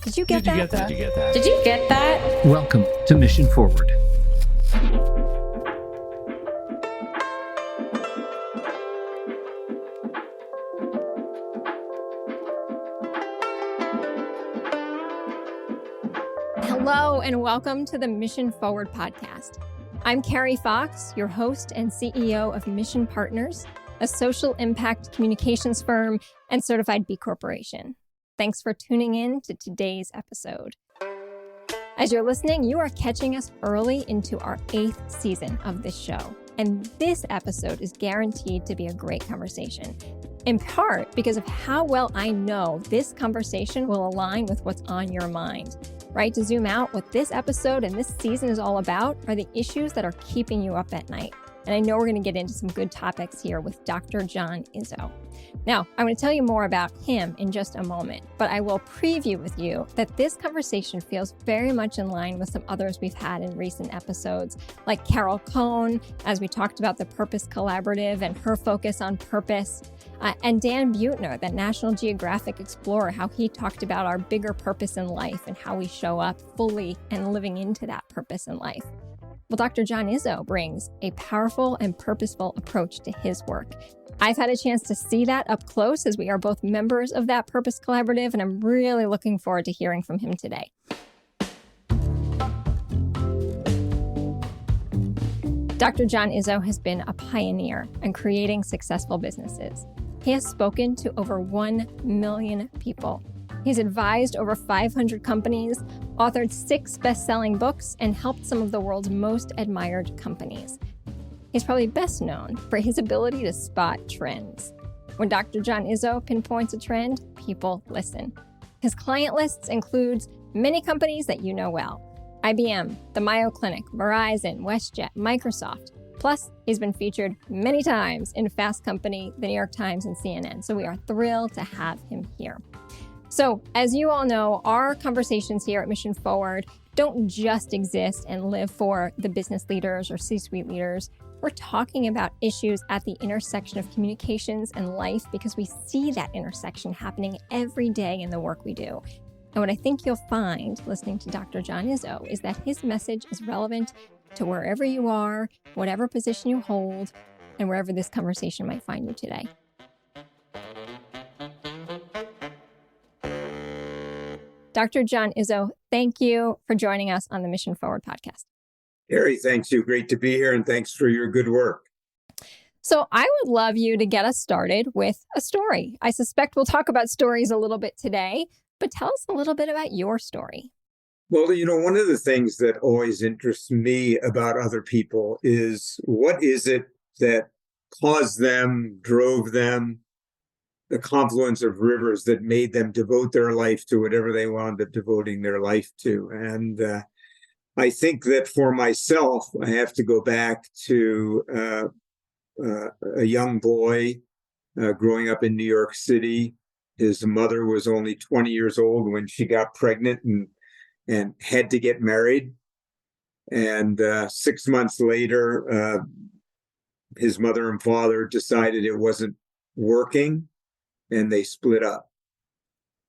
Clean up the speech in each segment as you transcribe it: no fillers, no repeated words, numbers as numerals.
Did you get that? Did you get that? Did you get that? Welcome to Mission Forward. Hello, and welcome to the Mission Forward podcast. I'm Carrie Fox, your host and CEO of Mission Partners, a social impact communications firm and certified B Corporation. Thanks for tuning in to today's episode. As you're listening, you are catching us early into our 8th season of this show. And this episode is guaranteed to be a great conversation, in part because of how well I know this conversation will align with what's on your mind. Right? To zoom out, what this episode and this season is all about are the issues that are keeping you up at night. And I know we're going to get into some good topics here with Dr. John Izzo. Now, I'm going to tell you more about him in just a moment, but I will preview with you that this conversation feels very much in line with some others we've had in recent episodes, like Carol Cohn, as we talked about the Purpose Collaborative and her focus on purpose, and Dan Buettner, the National Geographic explorer, how he talked about our bigger purpose in life and how we show up fully and living into that purpose in life. Well, Dr. John Izzo brings a powerful and purposeful approach to his work. I've had a chance to see that up close as we are both members of that Purpose Collaborative, and I'm really looking forward to hearing from him today. Dr. John Izzo has been a pioneer in creating successful businesses. He has spoken to over 1 million people. He's advised over 500 companies, authored 6 best-selling books, and helped some of the world's most admired companies. He's probably best known for his ability to spot trends. When Dr. John Izzo pinpoints a trend, people listen. His client lists includes many companies that you know well: IBM, the Mayo Clinic, Verizon, WestJet, Microsoft. Plus, he's been featured many times in Fast Company, the New York Times, and CNN, so we are thrilled to have him here. So, as you all know, our conversations here at Mission Forward don't just exist and live for the business leaders or C-suite leaders. We're talking about issues at the intersection of communications and life because we see that intersection happening every day in the work we do. And what I think you'll find listening to Dr. John Izzo is that his message is relevant to wherever you are, whatever position you hold, and wherever this conversation might find you today. Dr. John Izzo, thank you for joining us on the Mission Forward podcast. Carrie, thanks you. Great to be here, and thanks for your good work. So I would love you to get us started with a story. I suspect we'll talk about stories a little bit today, but tell us a little bit about your story. Well, one of the things that always interests me about other people is what is it that caused them, drove them, the confluence of rivers that made them devote their life to whatever they wound up devoting their life to. And I think that for myself, I have to go back to a young boy growing up in New York City. His mother was only 20 years old when she got pregnant and had to get married. And 6 months later, his mother and father decided it wasn't working, and they split up.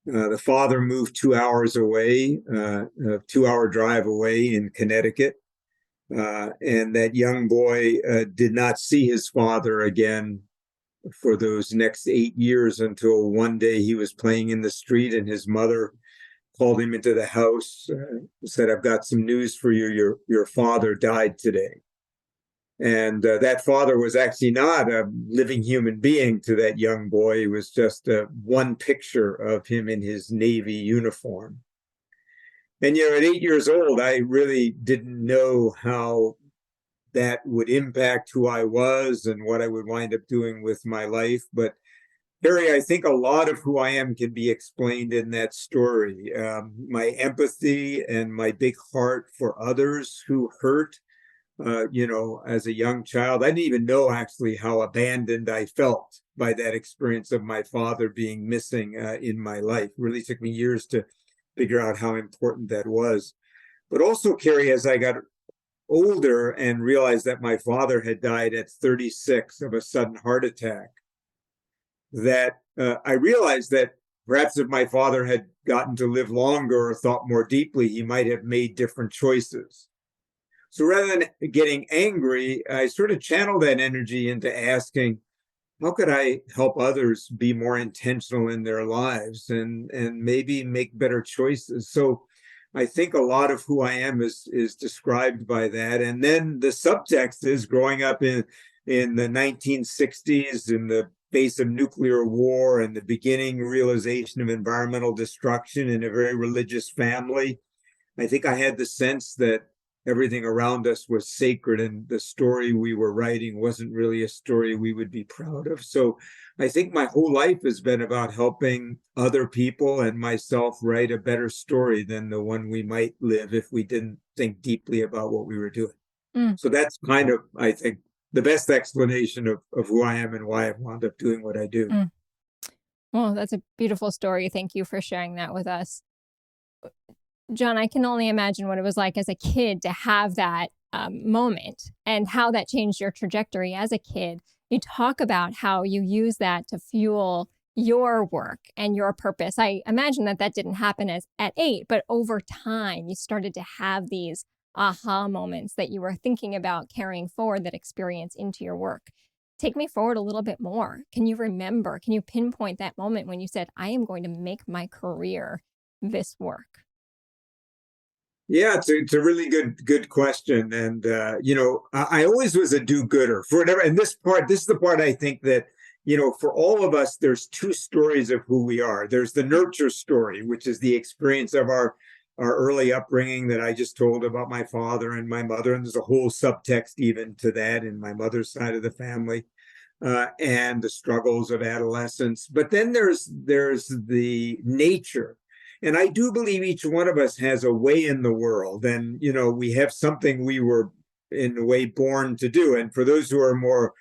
The father moved 2 hours away, a 2-hour drive away in Connecticut. And that young boy did not see his father again for those next 8 years until one day he was playing in the street and his mother called him into the house, said, "I've got some news for you. Your father died today." And that father was actually not a living human being to that young boy. It was just one picture of him in his Navy uniform. And, at 8 years old, I really didn't know how that would impact who I was and what I would wind up doing with my life. But Carrie, I think a lot of who I am can be explained in that story. My empathy and my big heart for others who hurt, as a young child. I didn't even know actually how abandoned I felt by that experience of my father being missing in my life. It really took me years to figure out how important that was. But also, Carrie, as I got older and realized that my father had died at 36 of a sudden heart attack, that I realized that perhaps if my father had gotten to live longer or thought more deeply, he might have made different choices. So rather than getting angry, I sort of channeled that energy into asking, how could I help others be more intentional in their lives and maybe make better choices? So I think a lot of who I am is described by that. And then the subtext is growing up in the 1960s in the face of nuclear war and the beginning realization of environmental destruction in a very religious family. I think I had the sense that everything around us was sacred and the story we were writing wasn't really a story we would be proud of. So I think my whole life has been about helping other people and myself write a better story than the one we might live if we didn't think deeply about what we were doing. So that's kind of, I think, the best explanation of who I am and why I've wound up doing what I do. Well, that's a beautiful story. Thank you for sharing that with us. John, I can only imagine what it was like as a kid to have that moment and how that changed your trajectory as a kid. You talk about how you use that to fuel your work and your purpose. I imagine that didn't happen at 8, but over time, you started to have these aha moments that you were thinking about carrying forward that experience into your work. Take me forward a little bit more. Can you pinpoint that moment when you said, I am going to make my career this work? Yeah, it's a really good question. And, I always was a do-gooder for whatever. And this is the part I think that, for all of us, there's two stories of who we are. There's the nurture story, which is the experience of our early upbringing that I just told about my father and my mother. And there's a whole subtext even to that in my mother's side of the family, and the struggles of adolescence. But then there's the nature. And I do believe each one of us has a way in the world. And, we have something we were in a way born to do. And for those who are more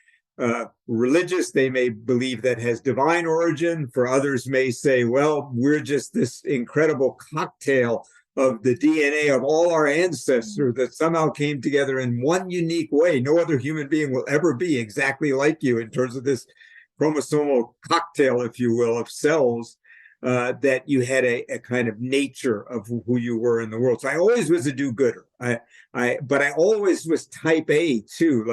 religious, they may believe that has divine origin. For others may say, well, we're just this incredible cocktail of the DNA of all our ancestors that somehow came together in one unique way. No other human being will ever be exactly like you in terms of this chromosomal cocktail, if you will, of cells. That you had a kind of nature of who you were in the world. So I always was a do-gooder. But I always was type A too.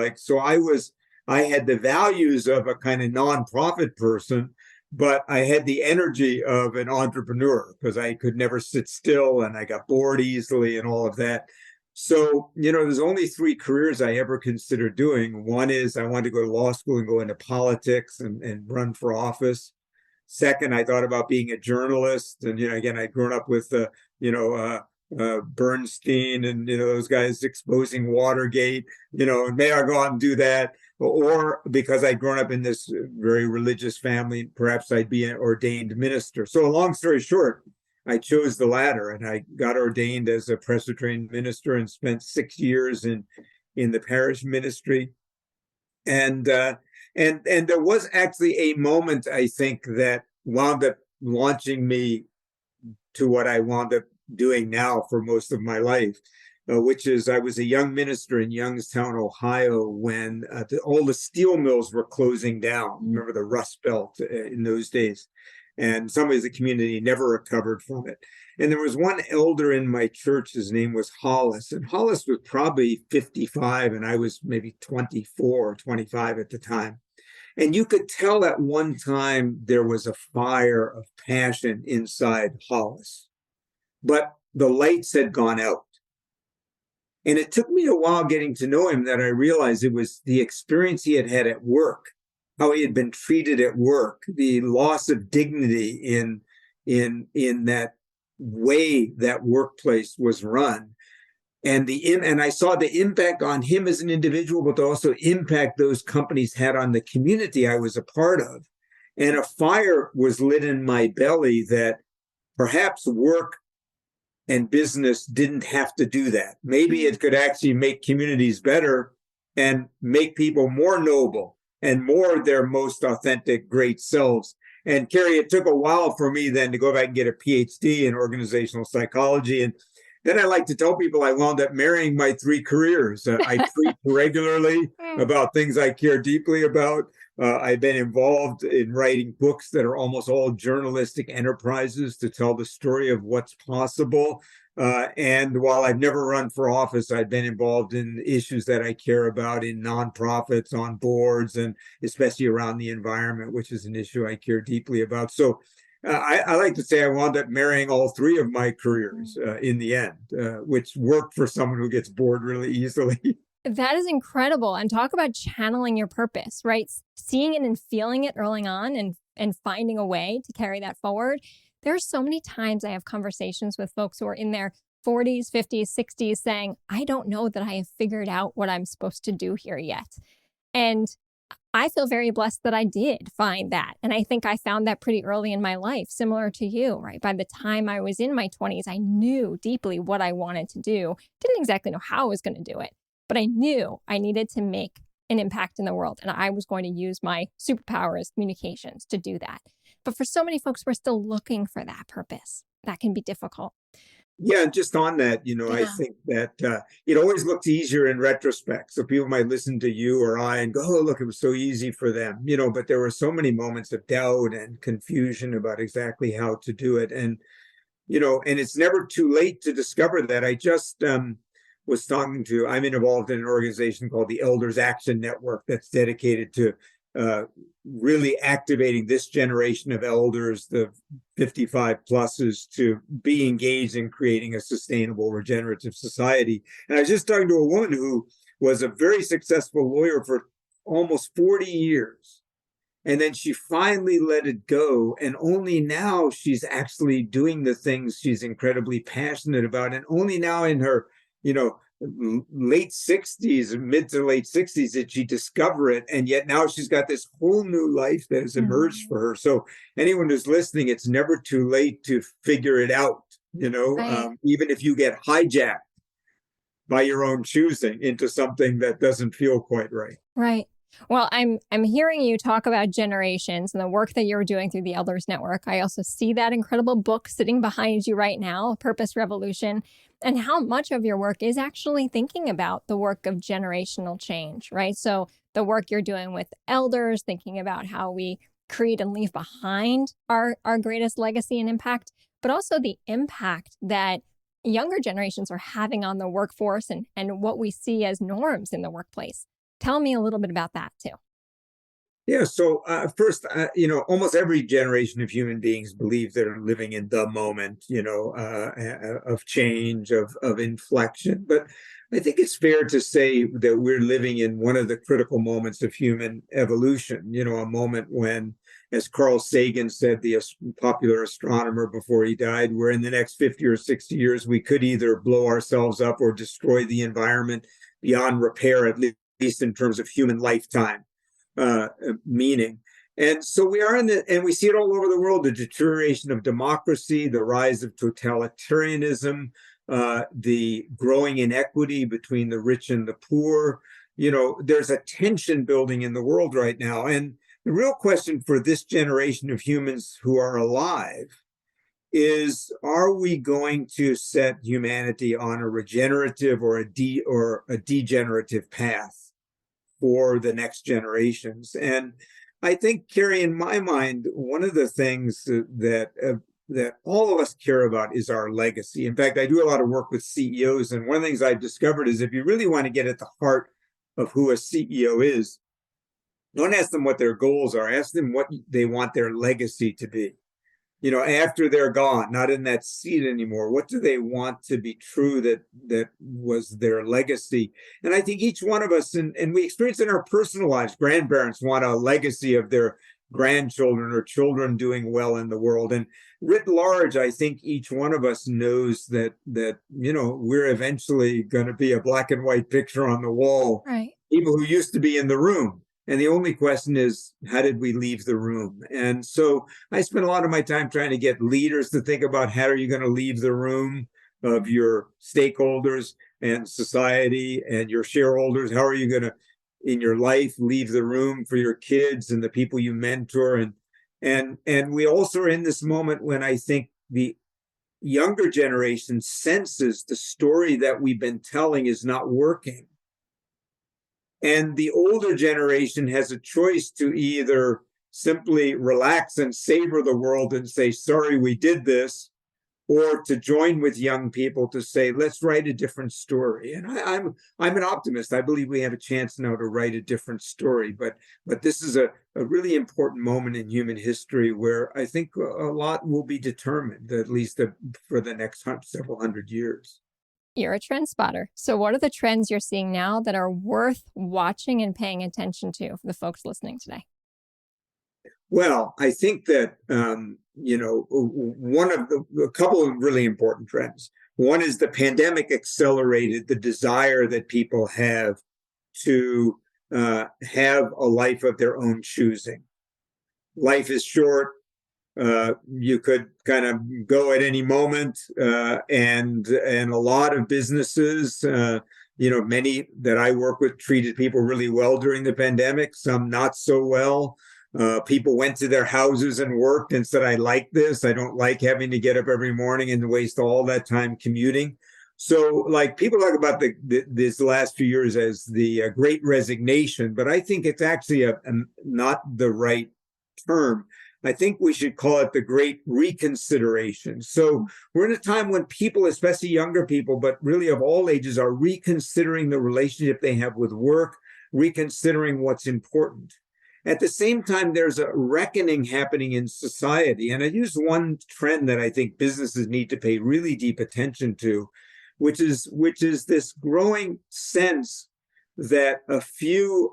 I had the values of a kind of nonprofit person, but I had the energy of an entrepreneur because I could never sit still and I got bored easily and all of that. So, there's only 3 careers I ever considered doing. One is I wanted to go to law school and go into politics and run for office. Second, I thought about being a journalist. And, again, I'd grown up with, Bernstein and, those guys exposing Watergate, and may I go out and do that? Or because I'd grown up in this very religious family, perhaps I'd be an ordained minister. So a long story short, I chose the latter and I got ordained as a Presbyterian minister and spent 6 years in the parish ministry. And there was actually a moment, I think, that wound up launching me to what I wound up doing now for most of my life, which is I was a young minister in Youngstown, Ohio, when all the steel mills were closing down. Remember the Rust Belt in those days. And some ways the community never recovered from it. And there was one elder in my church, his name was Hollis. And Hollis was probably 55, and I was maybe 24 or 25 at the time. And you could tell at one time there was a fire of passion inside Hollis. But the lights had gone out. And it took me a while getting to know him that I realized it was the experience he had at work, how he had been treated at work, the loss of dignity in that way that workplace was run. And I saw the impact on him as an individual, but also impact those companies had on the community I was a part of. And a fire was lit in my belly that perhaps work and business didn't have to do that. Maybe it could actually make communities better and make people more noble and more their most authentic, great selves. And Carrie, it took a while for me then to go back and get a Ph.D. in organizational psychology. And then I like to tell people I wound up marrying my three careers. I preach regularly about things I care deeply about. I've been involved in writing books that are almost all journalistic enterprises to tell the story of what's possible. And while I've never run for office, I've been involved in issues that I care about in nonprofits, on boards, and especially around the environment, which is an issue I care deeply about. So I like to say I wound up marrying all three of my careers in the end, which worked for someone who gets bored really easily. That is incredible. And talk about channeling your purpose, right? Seeing it and feeling it early on and finding a way to carry that forward. There's so many times I have conversations with folks who are in their 40s, 50s, 60s saying, I don't know that I have figured out what I'm supposed to do here yet. And I feel very blessed that I did find that. And I think I found that pretty early in my life, similar to you, right? By the time I was in my 20s, I knew deeply what I wanted to do. Didn't exactly know how I was going to do it, but I knew I needed to make an impact in the world. And I was going to use my superpower as communications to do that. But for so many folks, we're still looking for that purpose. That can be difficult. Yeah, just on that, I think that it always looks easier in retrospect. So people might listen to you or I and go, oh, look, it was so easy for them, but there were so many moments of doubt and confusion about exactly how to do it. And, and it's never too late to discover that. I just I'm involved in an organization called the Elders Action Network that's dedicated to really activating this generation of elders, the 55 pluses, to be engaged in creating a sustainable, regenerative society. And I was just talking to a woman who was a very successful lawyer for almost 40 years. And then she finally let it go. And only now she's actually doing the things she's incredibly passionate about. And only now in her, late 60s, mid to late 60s, did she discover it. And yet now she's got this whole new life that has emerged for her. So anyone who's listening, it's never too late to figure it out, right. Even if you get hijacked by your own choosing into something that doesn't feel quite right. Right. Well, I'm hearing you talk about generations and the work that you're doing through the Elders Network. I also see that incredible book sitting behind you right now, Purpose Revolution, and how much of your work is actually thinking about the work of generational change, right? So the work you're doing with elders, thinking about how we create and leave behind our greatest legacy and impact, but also the impact that younger generations are having on the workforce and what we see as norms in the workplace. Tell me a little bit about that too. Yeah. So first, almost every generation of human beings believe they're living in the moment, of change, of inflection. But I think it's fair to say that we're living in one of the critical moments of human evolution, a moment when, as Carl Sagan said, the popular astronomer before he died, where in the next 50 or 60 years, we could either blow ourselves up or destroy the environment beyond repair, at least in terms of human lifetime meaning. And so we are and we see it all over the world, the deterioration of democracy, the rise of totalitarianism, the growing inequity between the rich and the poor. There's a tension building in the world right now. And the real question for this generation of humans who are alive is, are we going to set humanity on a regenerative or a degenerative path for the next generations? And I think, Carrie, in my mind, one of the things that all of us care about is our legacy. In fact, I do a lot of work with CEOs, and one of the things I've discovered is if you really want to get at the heart of who a CEO is, don't ask them what their goals are. Ask them what they want their legacy to be. After they're gone, not in that seat anymore, what do they want to be true that was their legacy? And I think each one of us, and we experience in our personal lives, grandparents want a legacy of their grandchildren or children doing well in the world. And writ large, I think each one of us knows that we're eventually going to be a black and white picture on the wall. Right. People who used to be in the room. And the only question is, how did we leave the room? And so I spend a lot of my time trying to get leaders to think about how are you going to leave the room of your stakeholders and society and your shareholders? How are you going to, in your life, leave the room for your kids and the people you mentor? And we also are in this moment when I think the younger generation senses the story that we've been telling is not working. And the older generation has a choice to either simply relax and savor the world and say, sorry, we did this, or to join with young people to say, let's write a different story. And I'm an optimist. I believe we have a chance now to write a different story. But this is a really important moment in human history where I think a lot will be determined, at least for the next several hundred years. You're a trend spotter. So what are the trends you're seeing now that are worth watching and paying attention to for the folks listening today? Well, I think that, a couple of really important trends. One is the pandemic accelerated the desire that people have to have a life of their own choosing. Life is short. You could kind of go at any moment, and a lot of businesses, many that I work with treated people really well during the pandemic, some not so well. People went to their houses and worked and said, I like this. I don't like having to get up every morning and waste all that time commuting. So like people talk about this last few years as the great resignation, but I think it's actually not the right term. I think we should call it the great reconsideration. So we're in a time when people, especially younger people, but really of all ages, are reconsidering the relationship they have with work, reconsidering what's important. At the same time, there's a reckoning happening in society. And I use one trend that I think businesses need to pay really deep attention to, which is this growing sense that a few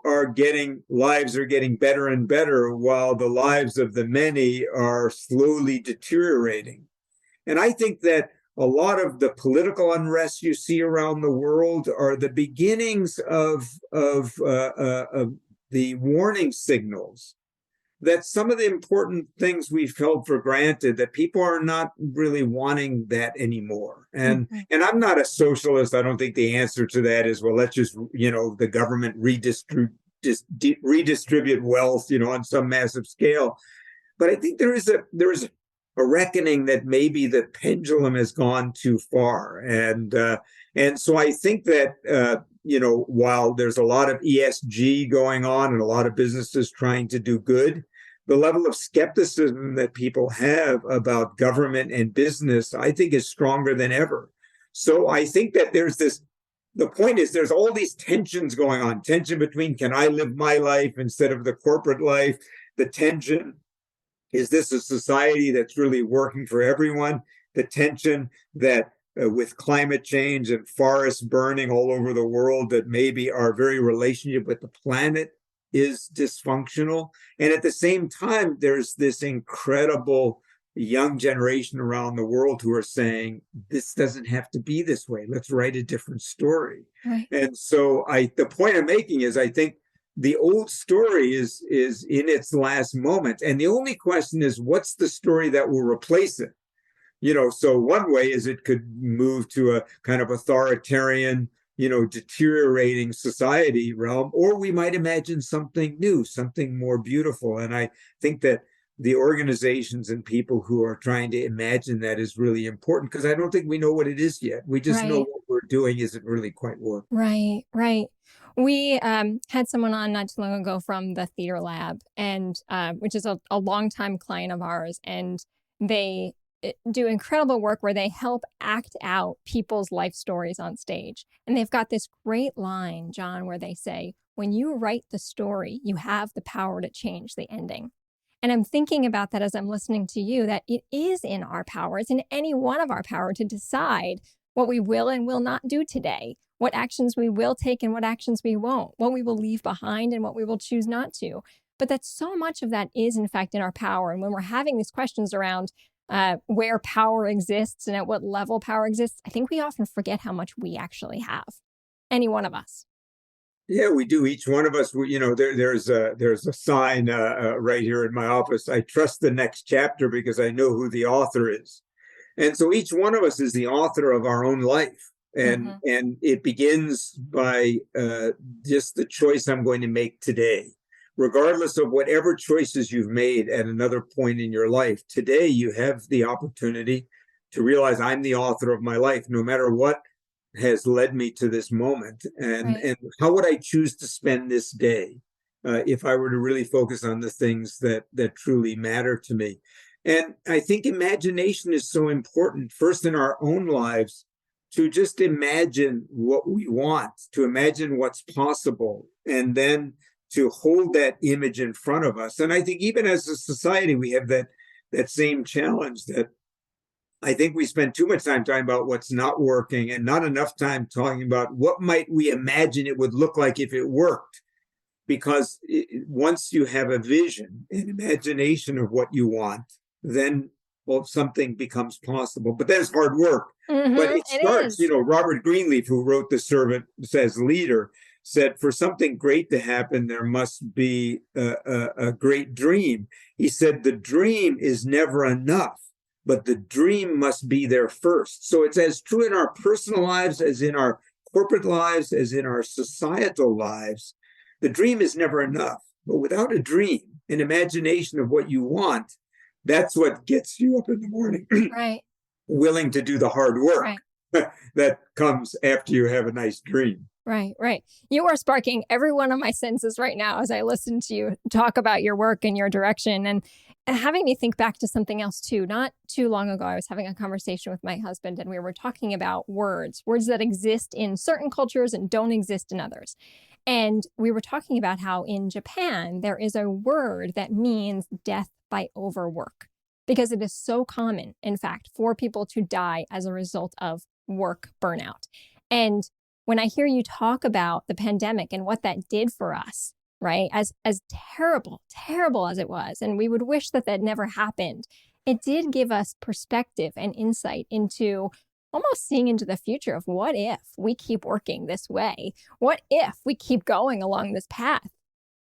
lives are getting better and better while the lives of the many are slowly deteriorating. And I think that a lot of the political unrest you see around the world are the beginnings of the warning signals that some of the important things we've held for granted, that people are not really wanting that anymore. And I'm not a socialist. I don't think the answer to that is, well, let's just, the government redistribute wealth, on some massive scale. But I think there is a reckoning that maybe the pendulum has gone too far. And so I think that, while there's a lot of ESG going on and a lot of businesses trying to do good, the level of skepticism that people have about government and business, I think, is stronger than ever. So I think that the point is there's all these tensions going on, tension between can I live my life instead of the corporate life? The tension, is this a society that's really working for everyone? The tension that with climate change and forests burning all over the world, that maybe our very relationship with the planet is dysfunctional. And at the same time, there's this incredible young generation around the world who are saying, this doesn't have to be this way. Let's write a different story. Right. And so the point I'm making is I think the old story is in its last moment. And the only question is, what's the story that will replace it? So one way is it could move to a kind of authoritarian, deteriorating society realm, or we might imagine something new, something more beautiful. And I think that the organizations and people who are trying to imagine that is really important, because I don't think we know what it is yet. We just know what we're doing isn't really quite working. Right. We had someone on not too long ago from the Theater Lab, and which is a longtime client of ours, and they do incredible work where they help act out people's life stories on stage. And they've got this great line, John, where they say, when you write the story, you have the power to change the ending. And I'm thinking about that as I'm listening to you, that it is in our power. It's in any one of our power to decide what we will and will not do today, what actions we will take and what actions we won't, what we will leave behind and what we will choose not to. But that so much of that is, in fact, in our power. And when we're having these questions around where power exists and at what level power exists, I think we often forget how much we actually have. Any one of us. Yeah, we do. Each one of us, there's a sign right here in my office. I trust the next chapter because I know who the author is. And so each one of us is the author of our own life. And it begins by just the choice I'm going to make today. Regardless of whatever choices you've made at another point in your life, today you have the opportunity to realize I'm the author of my life, no matter what has led me to this moment. And how would I choose to spend this day if I were to really focus on the things that truly matter to me? And I think imagination is so important, first in our own lives, to just imagine what we want, to imagine what's possible, and then to hold that image in front of us. And I think even as a society, we have that same challenge, that I think we spend too much time talking about what's not working and not enough time talking about what might we imagine it would look like if it worked. Because once you have a vision, an imagination of what you want, then something becomes possible. But that's hard work. But it starts, Robert Greenleaf, who wrote The Servant as Leader, said for something great to happen, there must be a great dream. He said the dream is never enough, but the dream must be there first. So it's as true in our personal lives as in our corporate lives, as in our societal lives. The dream is never enough, but without a dream, an imagination of what you want, that's what gets you up in the morning. Right. Willing to do the hard work that comes after you have a nice dream. Right. You are sparking every one of my senses right now as I listen to you talk about your work and your direction, and having me think back to something else too. Not too long ago, I was having a conversation with my husband, and we were talking about words that exist in certain cultures and don't exist in others. And we were talking about how in Japan, there is a word that means death by overwork, because it is so common, in fact, for people to die as a result of work burnout. And when I hear you talk about the pandemic and what that did for us, right, as terrible as it was, and we would wish that never happened, it did give us perspective and insight into almost seeing into the future of what if we keep working this way? What if we keep going along this path,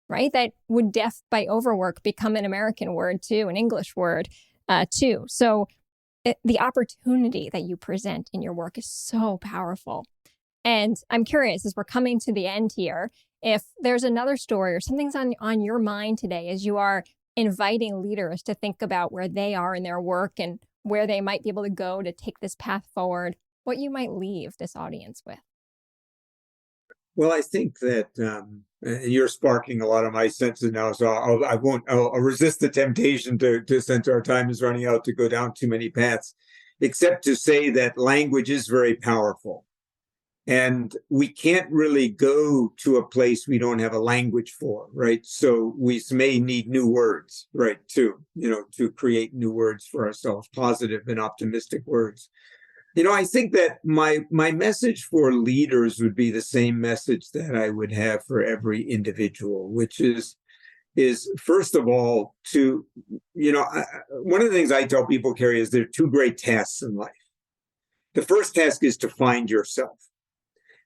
right? That would death by overwork become an American word too, an English word too. So the opportunity that you present in your work is so powerful. And I'm curious, as we're coming to the end here, if there's another story or something's on your mind today as you are inviting leaders to think about where they are in their work and where they might be able to go to take this path forward, what you might leave this audience with. Well, I think that you're sparking a lot of my senses now, so I'll resist the temptation to, since our time is running out, to go down too many paths, except to say that language is very powerful. And we can't really go to a place we don't have a language for, right? So we may need new words, right, to create new words for ourselves, positive and optimistic words. I think that my message for leaders would be the same message that I would have for every individual, which is first of all one of the things I tell people, Carrie, is there are two great tasks in life. The first task is to find yourself.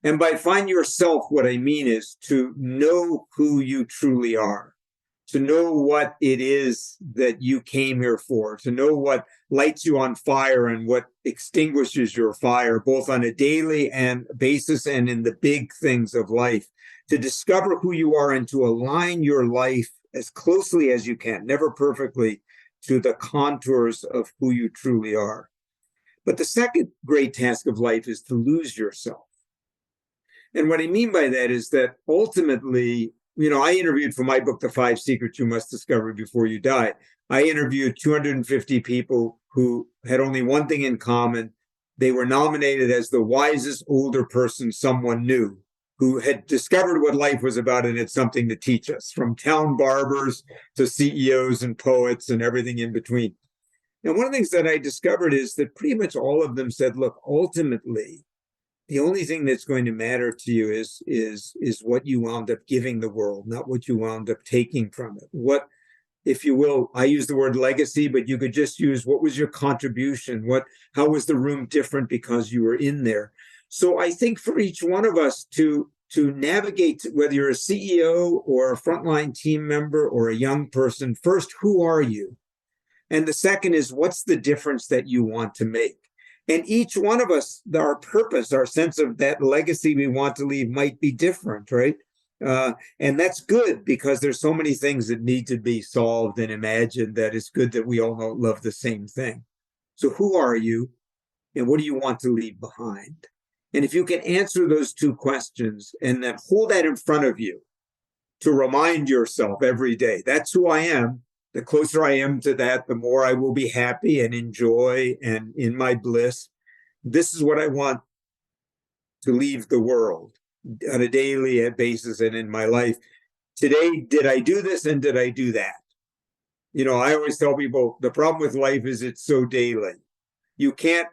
And by find yourself, what I mean is to know who you truly are, to know what it is that you came here for, to know what lights you on fire and what extinguishes your fire, both on a daily basis and in the big things of life, to discover who you are and to align your life as closely as you can, never perfectly, to the contours of who you truly are. But the second great task of life is to lose yourself. And what I mean by that is that ultimately, I interviewed for my book, The 5 Secrets You Must Discover Before You Die. I interviewed 250 people who had only one thing in common. They were nominated as the wisest older person someone knew, who had discovered what life was about and had something to teach us, from town barbers to CEOs and poets and everything in between. And one of the things that I discovered is that pretty much all of them said, look, ultimately, the only thing that's going to matter to you is what you wound up giving the world, not what you wound up taking from it. What, if you will, I use the word legacy, but you could just use what was your contribution? How was the room different because you were in there? So I think for each one of us to navigate, whether you're a CEO or a frontline team member or a young person, first, who are you? And the second is, what's the difference that you want to make? And each one of us, our purpose, our sense of that legacy we want to leave might be different, right? And that's good, because there's so many things that need to be solved and imagined that it's good that we all love the same thing. So who are you? And what do you want to leave behind? And if you can answer those two questions and then hold that in front of you to remind yourself every day, that's who I am. The closer I am to that, the more I will be happy and enjoy and in my bliss. This is what I want to leave the world on a daily basis and in my life. Today, did I do this and did I do that? I always tell people the problem with life is it's so daily. You can't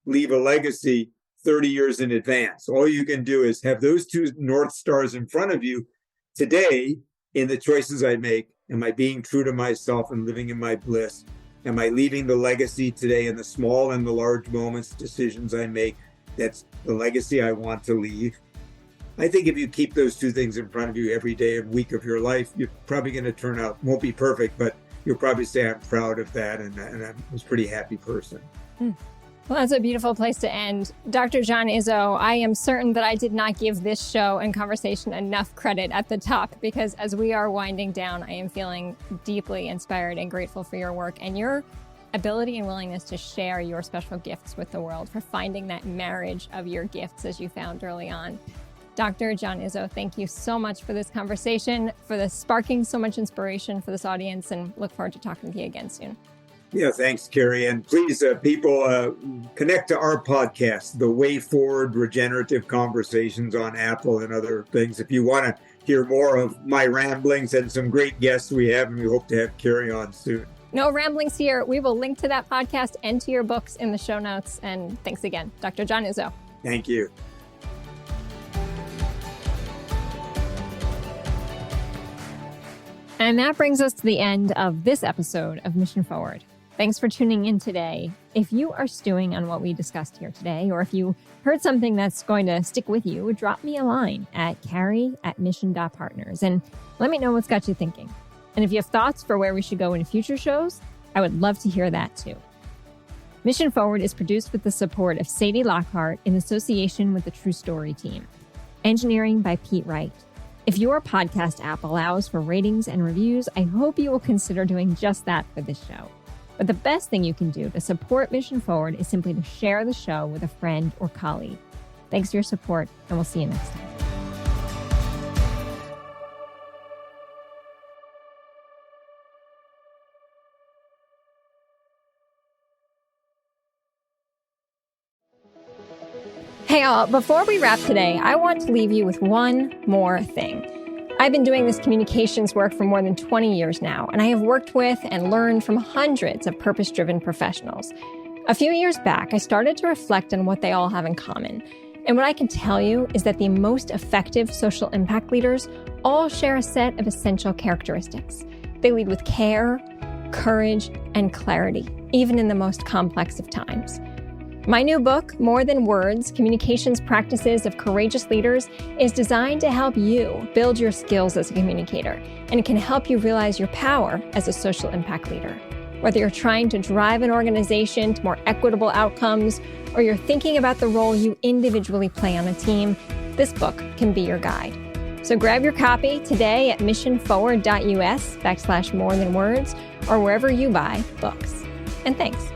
leave a legacy 30 years in advance. All you can do is have those two North Stars in front of you today in the choices I make. Am I being true to myself and living in my bliss? Am I leaving the legacy today in the small and the large moments, decisions I make? That's the legacy I want to leave. I think if you keep those two things in front of you every day and week of your life, you're probably going to turn out, won't be perfect, but you'll probably say, I'm proud of that and I was a pretty happy person. Well, that's a beautiful place to end. Dr. John Izzo, I am certain that I did not give this show and conversation enough credit at the top, because as we are winding down, I am feeling deeply inspired and grateful for your work and your ability and willingness to share your special gifts with the world, for finding that marriage of your gifts as you found early on. Dr. John Izzo, thank you so much for this conversation, for the sparking so much inspiration for this audience, and look forward to talking with you again soon. Yeah, thanks, Carrie. And please, people, connect to our podcast, The Way Forward Regenerative Conversations on Apple and other things. If you want to hear more of my ramblings and some great guests we have, and we hope to have Carrie on soon. No ramblings here. We will link to that podcast and to your books in the show notes. And thanks again, Dr. John Izzo. Thank you. And that brings us to the end of this episode of Mission Forward. Thanks for tuning in today. If you are stewing on what we discussed here today, or if you heard something that's going to stick with you, drop me a line at Carrie@mission.partners and let me know what's got you thinking. And if you have thoughts for where we should go in future shows, I would love to hear that too. Mission Forward is produced with the support of Sadie Lockhart in association with the True Story team. Engineering by Pete Wright. If your podcast app allows for ratings and reviews, I hope you will consider doing just that for this show. But the best thing you can do to support Mission Forward is simply to share the show with a friend or colleague. Thanks for your support, and we'll see you next time. Hey all, before we wrap today, I want to leave you with one more thing. I've been doing this communications work for more than 20 years now, and I have worked with and learned from hundreds of purpose-driven professionals. A few years back, I started to reflect on what they all have in common. And what I can tell you is that the most effective social impact leaders all share a set of essential characteristics. They lead with care, courage, and clarity, even in the most complex of times. My new book, More Than Words, Communications Practices of Courageous Leaders, is designed to help you build your skills as a communicator, and it can help you realize your power as a social impact leader. Whether you're trying to drive an organization to more equitable outcomes, or you're thinking about the role you individually play on a team, this book can be your guide. So grab your copy today at missionforward.us/morethanwords, or wherever you buy books. And thanks.